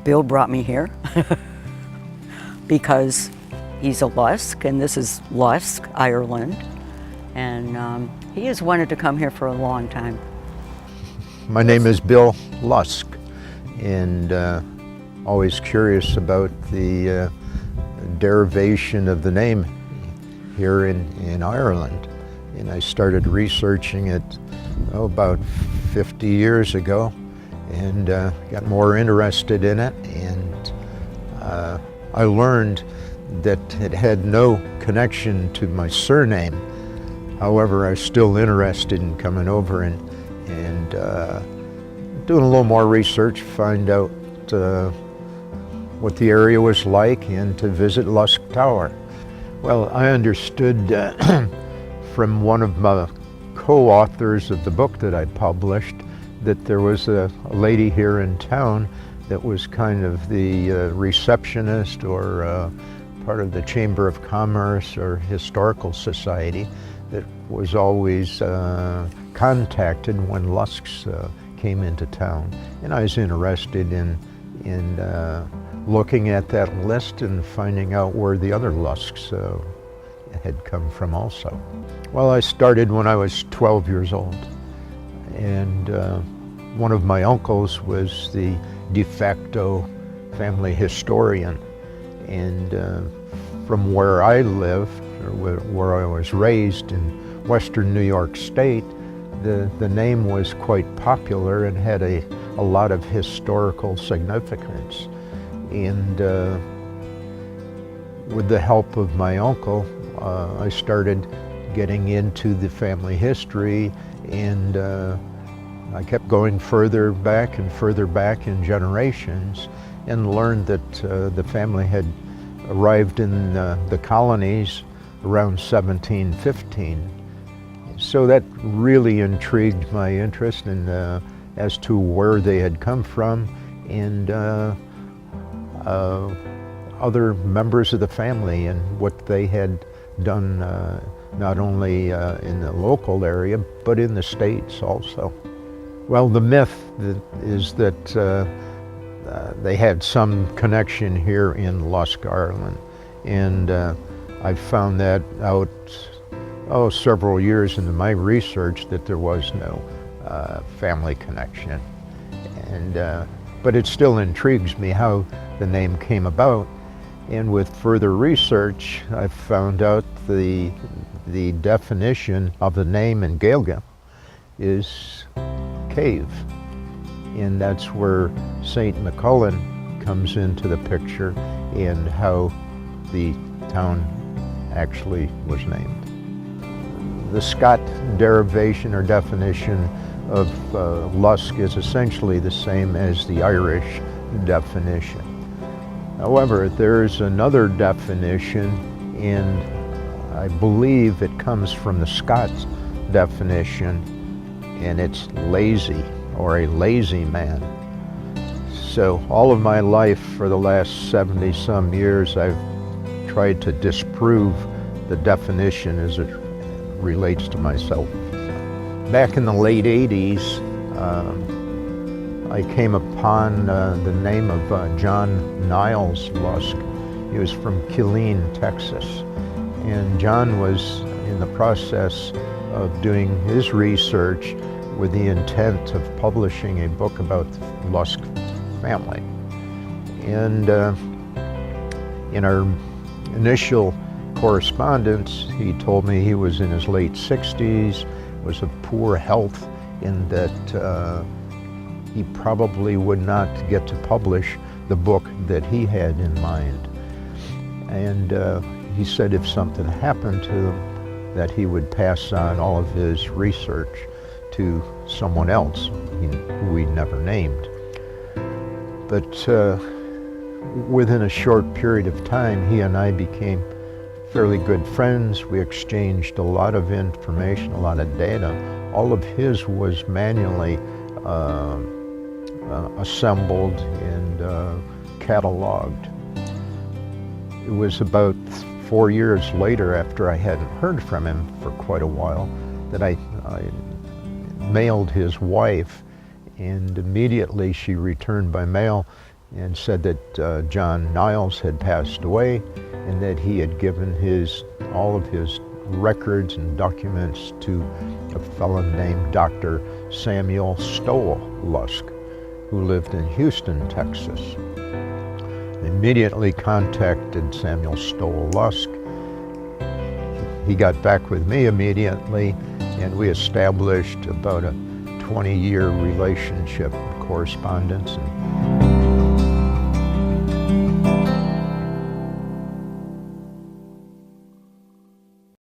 Bill brought me here because he's a Lusk, and this is Lusk, Ireland, and he has wanted to come here for a long time. My name is Bill Lusk, and always curious about the derivation of the name here in Ireland. And I started researching it about 50 years ago, and got more interested in it, and I learned that it had no connection to my surname. However, I was still interested in coming over and doing a little more research, find out what the area was like, and to visit Lusk Tower. Well, I understood from one of my co-authors of the book that I published that there was a lady here in town that was kind of the receptionist or part of the Chamber of Commerce or Historical Society that was always contacted when Lusks came into town. And I was interested in looking at that list and finding out where the other Lusks had come from also. Well, I started when I was 12 years old, and one of my uncles was the de facto family historian, and from where I lived, or where I was raised in western New York State, the name was quite popular and had a lot of historical significance. And with the help of my uncle, I started getting into the family history, and I kept going further back in generations, and learned that the family had arrived in the colonies around 1715. So that really intrigued my interest in, as to where they had come from, and other members of the family and what they had done, not only in the local area, but in the States also. Well, the myth is that they had some connection here in Lusk, Ireland, and I found that out several years into my research that there was no family connection. And but it still intrigues me how the name came about, and with further research I found out the definition of the name in Gaeilge is cave, and that's where St. McCullen comes into the picture and how the town actually was named. The Scot derivation or definition of Lusk is essentially the same as the Irish definition. However, there's another definition, and I believe it comes from the Scots definition, and it's lazy, or a lazy man. So all of my life for the last 70 some years, I've tried to disprove the definition as it relates to myself. Back in the late 80s, I came upon the name of John Niles Lusk. He was from Killeen, Texas. And John was in the process of doing his research with the intent of publishing a book about the Lusk family. And in our initial correspondence, he told me he was in his late 60s, was of poor health, in that he probably would not get to publish the book that he had in mind. And he said if something happened to him, that he would pass on all of his research to someone else who he never named. But within a short period of time, he and I became fairly good friends. We exchanged a lot of information, a lot of data. All of his was manually assembled and cataloged. It was about 4 years later, after I hadn't heard from him for quite a while, that I mailed his wife, and immediately she returned by mail and said that John Niles had passed away and that he had given all of his records and documents to a fellow named Dr. Samuel Stowell Lusk, who lived in Houston, Texas. Immediately contacted Samuel Stowell Lusk. He got back with me immediately, and we established about a 20-year relationship, correspondence. And